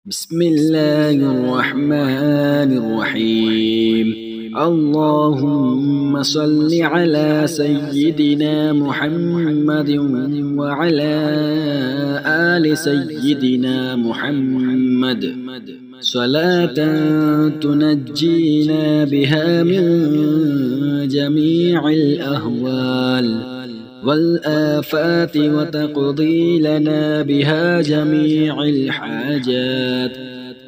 بسم الله الرحمن الرحيم. اللهم صل على سيدنا محمد وعلى آل سيدنا محمد صلاة تنجينا بها من جميع الأهوال والآفات وتقضي لنا بها جميع الحاجات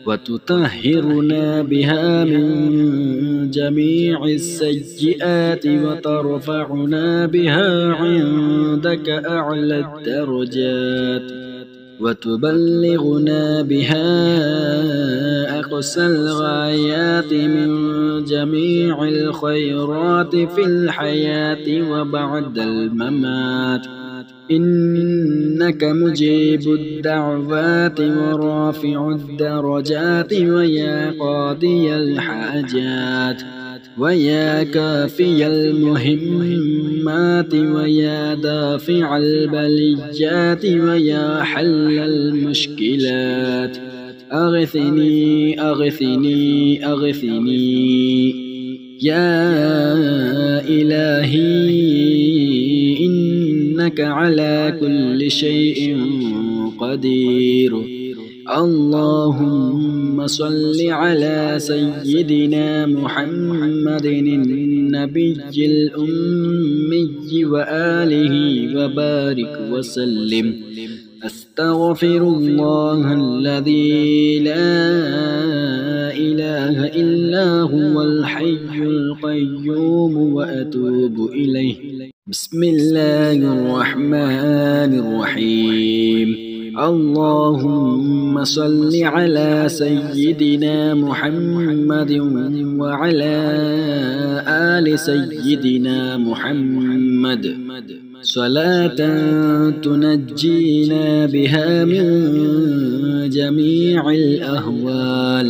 وتطهرنا بها من جميع السيئات وترفعنا بها عندك أعلى الدرجات وتبلغنا بها أقصى الغايات من جميع الخيرات في الحياة وبعد الممات، إنك مجيب الدعوات ورافع الدرجات ويا قاضي الحاجات ويا كافي المهمات ويا دافع البليات ويا حل المشكلات. أغثني أغثني أغثني يا إلهي، إنك على كل شيء قدير. اللهم صل على سيدنا محمد النبي الأمي وآله وبارك وسلم. أستغفر الله الذي لا إله إلا هو الحي القيوم وأتوب إليه. بسم الله الرحمن الرحيم. اللهم صل على سيدنا محمد وعلى آل سيدنا محمد صلاة تنجينا بها من جميع الأهوال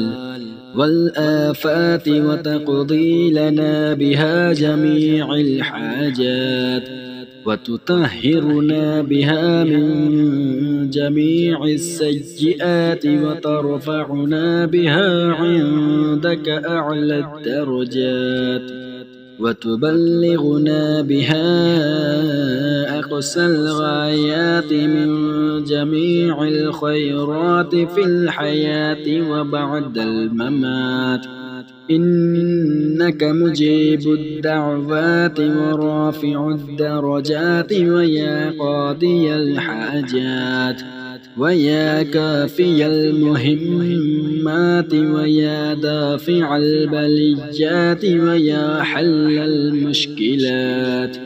والآفات وتقضي لنا بها جميع الحاجات وتطهرنا بها من جميع السيئات وترفعنا بها عندك أعلى الدرجات وتبلغنا بها أقصى الغايات من جميع الخيرات في الحياة وبعد الممات، إنك مجيب الدعوات ورافع الدرجات ويا قاضي الحاجات ويا كافي المهمات ويا دافع البليات ويا حل المشكلات.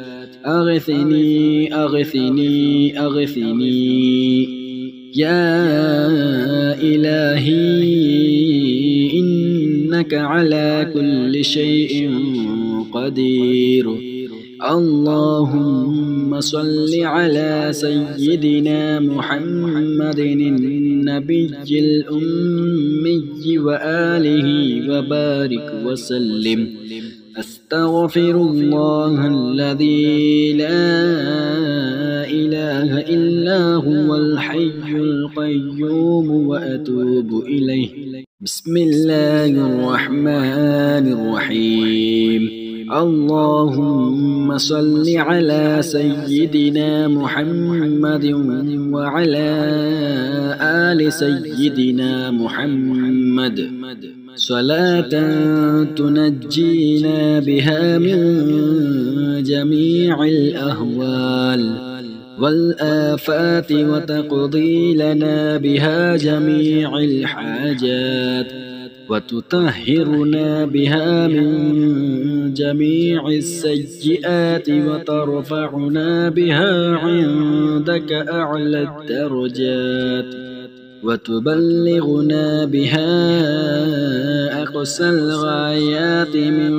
أغثني أغثني أغثني يا إلهي، إنك على كل شيء قدير. اللهم صل على سيدنا محمد النبي الأمي وآله وبارك وسلم. أستغفر الله الذي لا إله إلا هو الحي القيوم وأتوب إليه. بسم الله الرحمن الرحيم. اللهم صل على سيدنا محمد وعلى آل سيدنا محمد صلاة تنجينا بها من جميع الأهوال والآفات وتقضي لنا بها جميع الحاجات وتطهرنا بها من جميع السيئات وترفعنا بها عندك أعلى الدرجات وتبلغنا بها أقصى الغايات من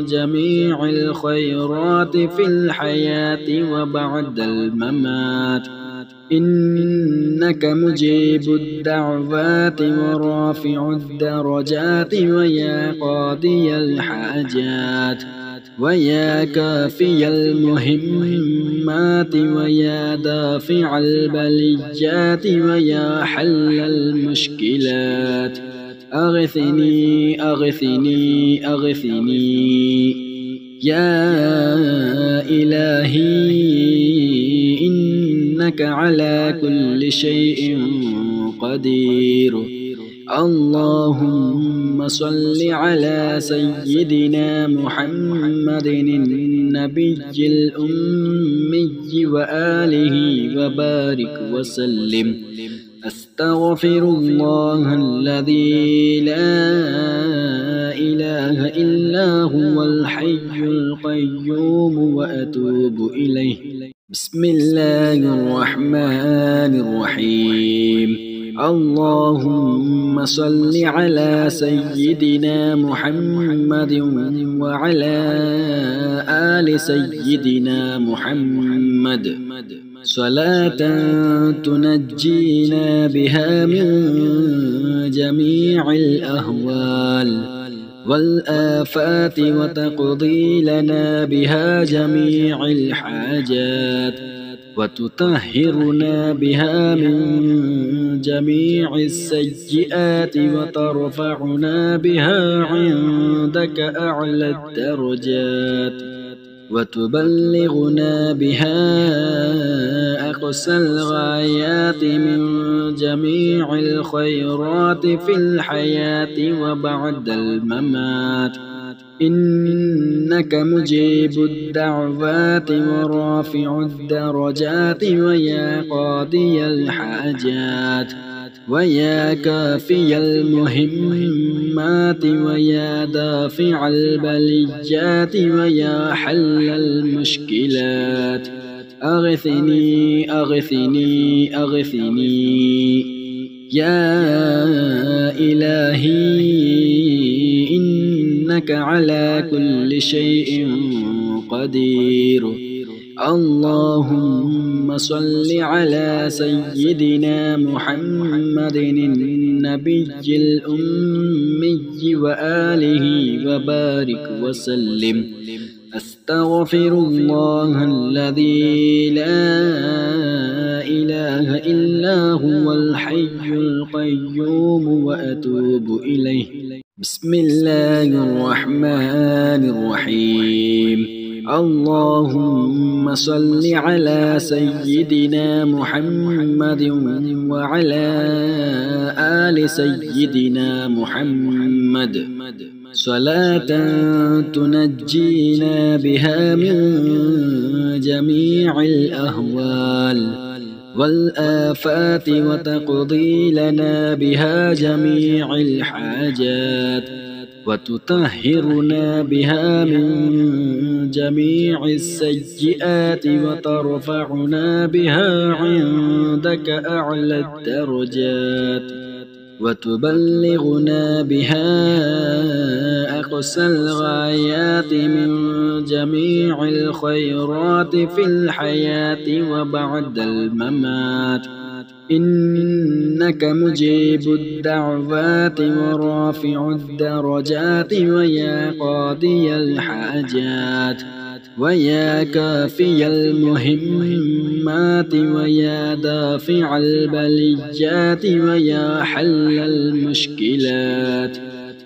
جميع الخيرات في الحياة وبعد الممات، إنك مجيب الدعوات ورافع الدرجات ويا قاضي الحاجات ويا كافي المهمات ويا دافع البليات ويا حل المشكلات أغثني أغثني أغثني يا إلهي إنك على كل شيء قدير. اللهم صل على سيدنا محمد النبي الأمي وآله وبارك وسلم. أستغفر الله الذي لا إله إلا هو الحي القيوم وأتوب إليه. بسم الله الرحمن الرحيم. اللهم صل على سيدنا محمد وعلى آل سيدنا محمد صلاة تنجينا بها من جميع الأهوال والآفات وتقضي لنا بها جميع الحاجات وتطهرنا بها من جميع السيئات وترفعنا بها عندك أعلى الدرجات وتبلغنا بها أقصى الغايات من جميع الخيرات في الحياة وبعد الممات. إنك مجيب الدعوات ورافع الدرجات ويا قاضي الحاجات ويا كافي المهمات ويا دافع البليات ويا حل المشكلات أغثني أغثني أغثني يا إلهي إنك على كل شيء قدير. اللهم صل على سيدنا محمد النبي الأمي وآله وبارك وسلم. أستغفر الله الذي لا إله إلا هو الحي القيوم وأتوب إليه. بسم الله الرحمن الرحيم. اللهم صل على سيدنا محمد وعلى آل سيدنا محمد صلاة تنجينا بها من جميع الأهوال والآفات وتقضي لنا بها جميع الحاجات وتطهرنا بها من جميع السيئات وترفعنا بها عندك أعلى الدرجات وتبلغنا بها أقصى الغايات من جميع الخيرات في الحياة وبعد الممات. إنك مجيب الدعوات ورافع الدرجات ويا قاضي الحاجات ويا كافي المهمات ويا دافع البليات ويا حل المشكلات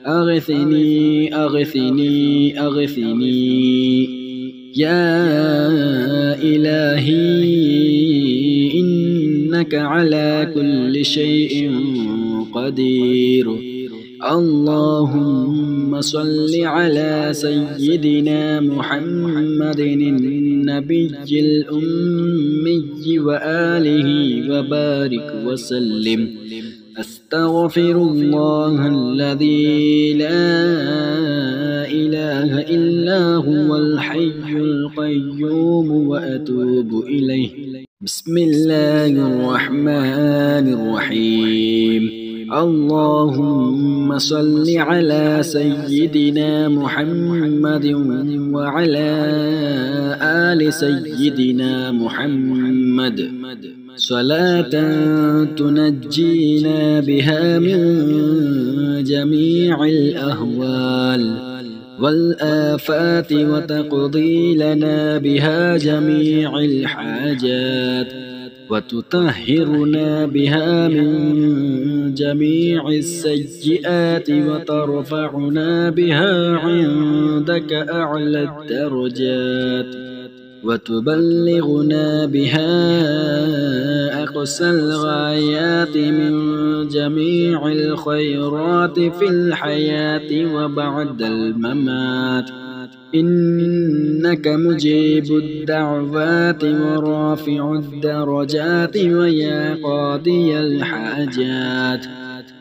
أغثني أغثني أغثني يا إلهي إنك على كل شيء قدير. اللهم صل على سيدنا محمد النبي الأمي وآله وبارك وسلم. أستغفر الله الذي لا إله إلا هو الحي القيوم وأتوب إليه. بسم الله الرحمن الرحيم. اللهم صل على سيدنا محمد وعلى آل سيدنا محمد صلاة تنجينا بها من جميع الأهوال والآفات وتقضي لنا بها جميع الحاجات وتطهرنا بها من جميع السيئات وترفعنا بها عندك أعلى الدرجات وتبلغنا بها أقصى الغايات من جميع الخيرات في الحياة وبعد الممات إنك مجيب الدعوات ورافع الدرجات ويا قاضي الحاجات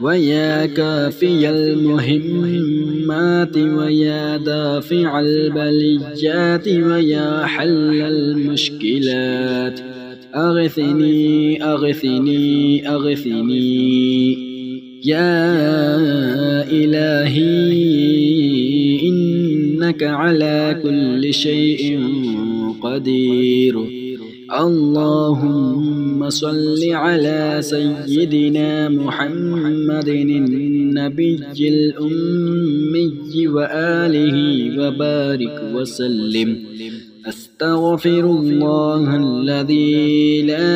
ويا كافي المهمات ويا دافع البليات ويا حل المشكلات أغثني أغثني أغثني يا إلهي إنك على كل شيء قدير اللهم صل على سيدنا محمد النبي الأمي وآله وبارك وسلم أستغفر الله الذي لا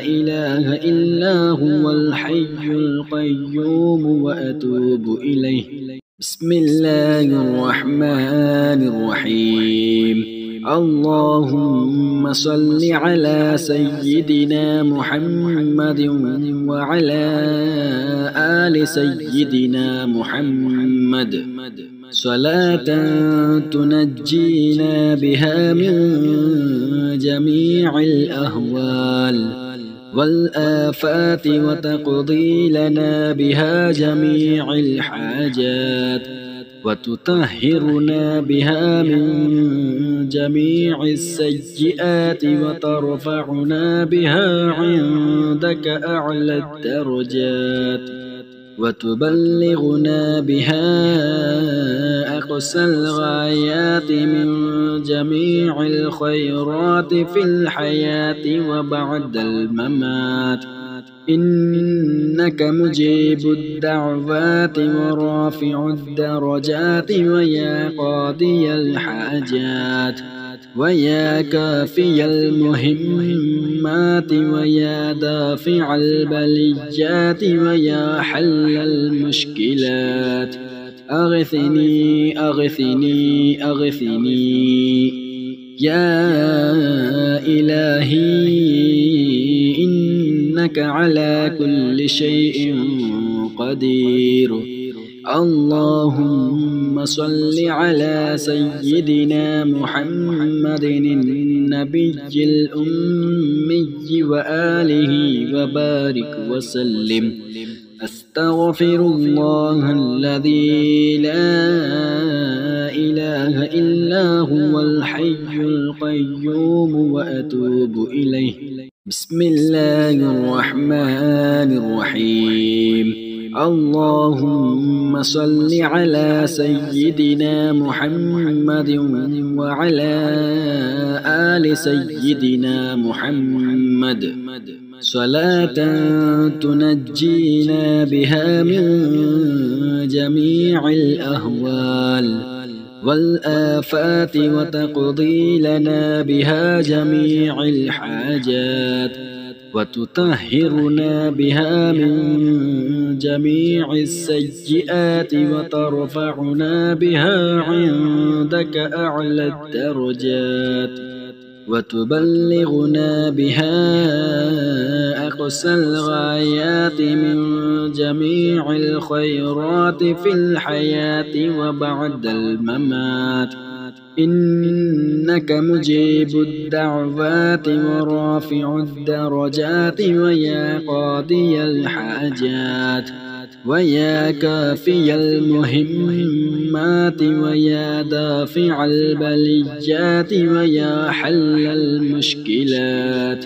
إله إلا هو الحي القيوم وأتوب إليه بسم الله الرحمن الرحيم اللهم صل على سيدنا محمد وعلى آل سيدنا محمد صلاة تنجينا بها من جميع الأهوال والآفات وتقضي لنا بها جميع الحاجات وتطهرنا بها من جميع السيئات وترفعنا بها عندك أعلى الدرجات وتبلغنا بها أقصى الغايات من جميع الخيرات في الحياة وبعد الممات إنك مجيب الدعوات ورافع الدرجات ويا قاضي الحاجات ويا كافي المهمات ويا دافع البليات ويا حل المشكلات أغثني أغثني أغثني يا إلهي إنك على كل شيء قدير اللهم صل على سيدنا محمد النبي الأمي وآله وبارك وسلم أستغفر الله الذي لا إله إلا هو الحي القيوم وأتوب إليه بسم الله الرحمن الرحيم اللهم صل على سيدنا محمد وعلى آل سيدنا محمد صلاة تنجينا بها من جميع الأهوال والآفات وتقضي لنا بها جميع الحاجات وتطهرنا بها من جميع السيئات وترفعنا بها عندك أعلى الدرجات وتبلغنا بها أقصى الغايات من جميع الخيرات في الحياة وبعد الممات إنك مجيب الدعوات ورافع الدرجات ويا قاضي الحاجات ويا كافي المهمات ويا دافع البليات ويا حل المشكلات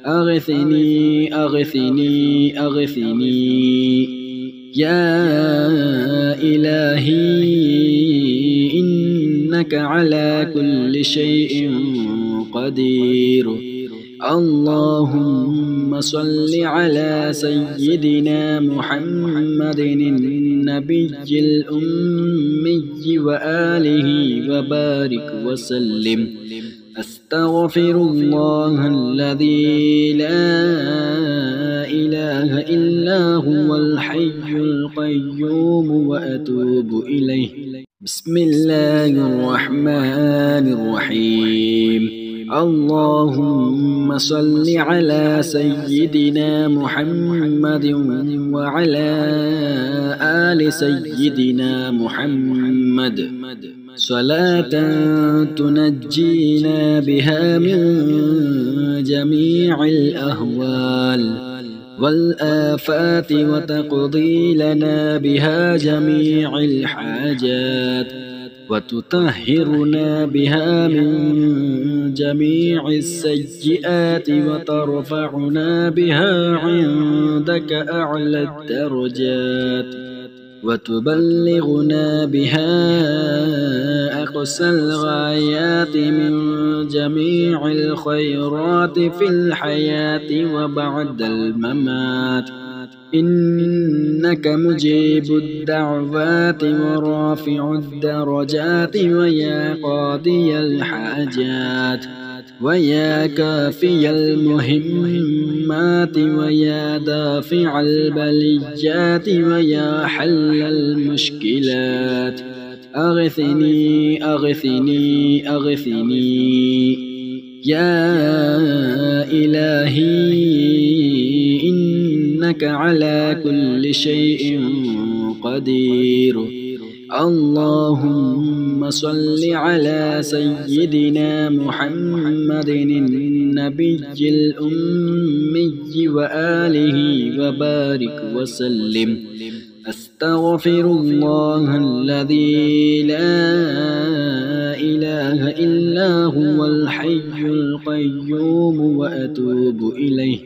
أغثني أغثني أغثني يا إلهي إنك على كل شيء قدير اللهم صل على سيدنا محمد النبي الأمي وآله وبارك وسلم. أستغفر الله الذي لا إله إلا هو الحي القيوم وأتوب إليه. بسم الله الرحمن الرحيم. اللهم صل على سيدنا محمد وعلى آل سيدنا محمد صلاة تنجينا بها من جميع الأهوال والآفات وتقضي لنا بها جميع الحاجات وتطهرنا بها من جميع السيئات وترفعنا بها عندك أعلى الدرجات وتبلغنا بها أقصى الغايات من جميع الخيرات في الحياة وبعد الممات. إنك مجيب الدعوات ورافع الدرجات ويا قاضي الحاجات ويا كافي المهمات ويا دافع البليات ويا حل المشكلات. أغثني أغثني أغثني يا إلهي إنك على كل شيء قدير. اللهم صل على سيدنا محمد النبي الأمي وآله وبارك وسلم. أستغفر الله الذي لا إله إلا هو الحي القيوم وأتوب إليه.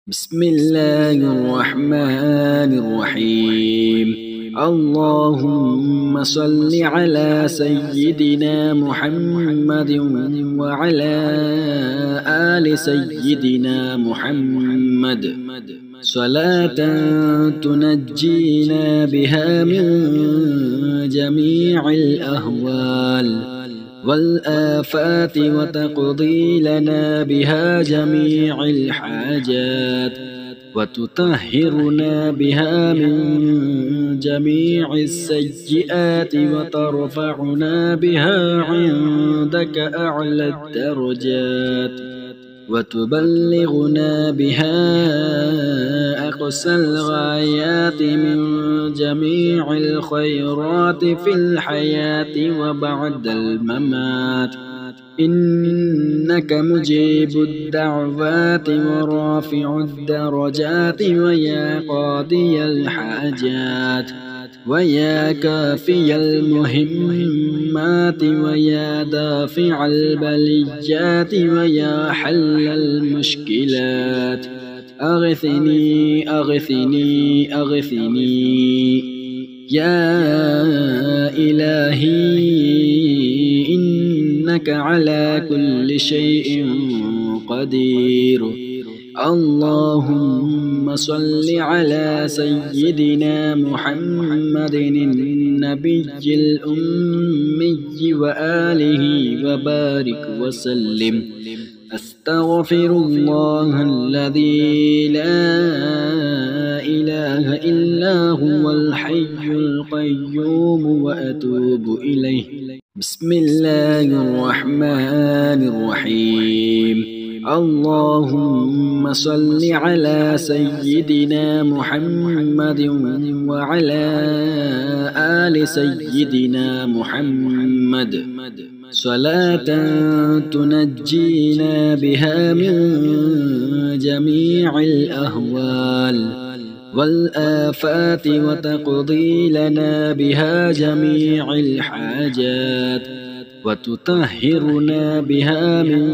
بسم الله الرحمن الرحيم. اللهم صل على سيدنا محمد وعلى آل سيدنا محمد صلاة تنجينا بها من جميع الأهوال والآفات وتقضي لنا بها جميع الحاجات وتطهرنا بها من جميع السيئات وترفعنا بها عندك أعلى الدرجات وتبلغنا بها أقصى الغايات من جميع الخيرات في الحياة وبعد الممات. إنك مجيب الدعوات ورافع الدرجات ويا قاضي الحاجات ويا كافي المهمات ويا دافع البليات ويا حل المشكلات. أغثني أغثني أغثني يا إلهي إنك على كل شيء قدير. اللهم صل على سيدنا محمد النبي الأمي وآله وبارك وسلم. أستغفر الله الذي لا إله إلا هو الحي القيوم وأتوب إليه. بسم الله الرحمن الرحيم. اللهم صل على سيدنا محمد وعلى آل سيدنا محمد صلاة تنجينا بها من جميع الأهوال والآفات وتقضي لنا بها جميع الحاجات وتطهرنا بها من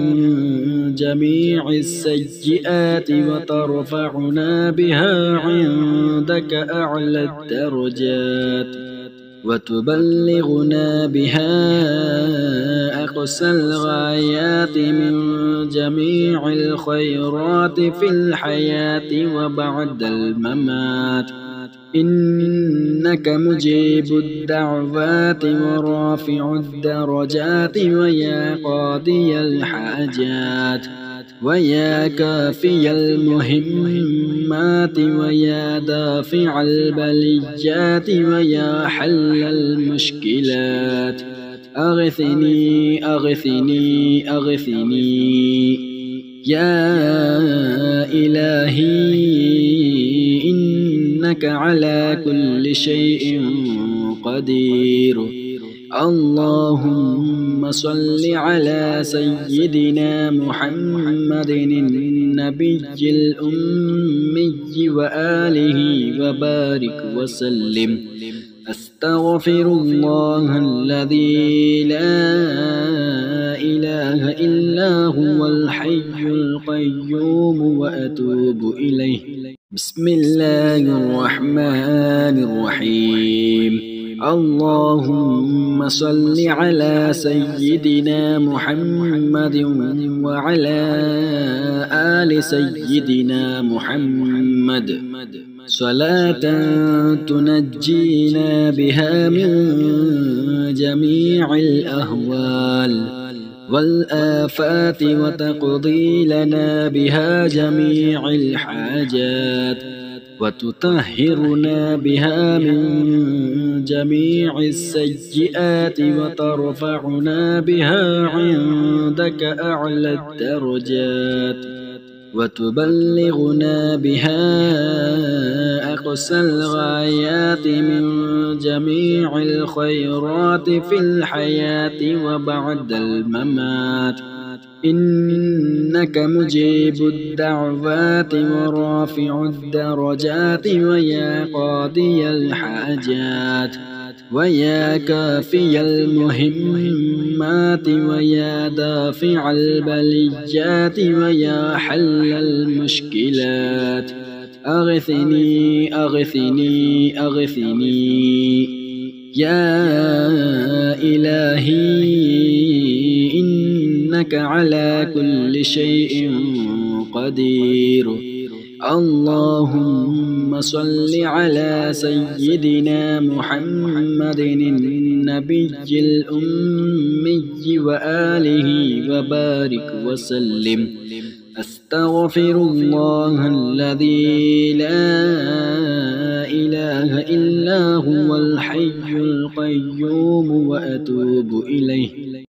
جميع السيئات وترفعنا بها عندك أعلى الدرجات وتبلغنا بها أقصى الغايات من جميع الخيرات في الحياة وبعد الممات. إنك مجيب الدعوات ورافع الدرجات ويا قاضي الحاجات ويا كافي المهمات ويا دافع البليات ويا حل المشكلات. أغثني أغثني أغثني يا إلهي إنك على كل شيء قدير. اللهم صل على سيدنا محمد النبي الأمي وآله وبارك وسلم. أستغفر الله الذي لا إله إلا هو الحي القيوم وأتوب إليه. بسم الله الرحمن الرحيم. اللهم صل على سيدنا محمد وعلى آل سيدنا محمد صلاة تنجينا بها من جميع الأهوال والآفات وتقضي لنا بها جميع الحاجات وتطهرنا بها من جميع السيئات وترفعنا بها عندك أعلى الدرجات وتبلغنا بها أقصى الغايات من جميع الخيرات في الحياة وبعد الممات. إنك مجيب الدعوات ورافع الدرجات ويا قاضي الحاجات ويا كافي المهمات ويا دافع البليات ويا حل المشكلات. أغثني أغثني أغثني يا إلهي إنك على كل شيء قدير. اللهم صل على سيدنا محمد النبي الأمي وآله وبارك وسلم. أستغفر الله الذي لا إله إلا هو الحي القيوم وأتوب إليه.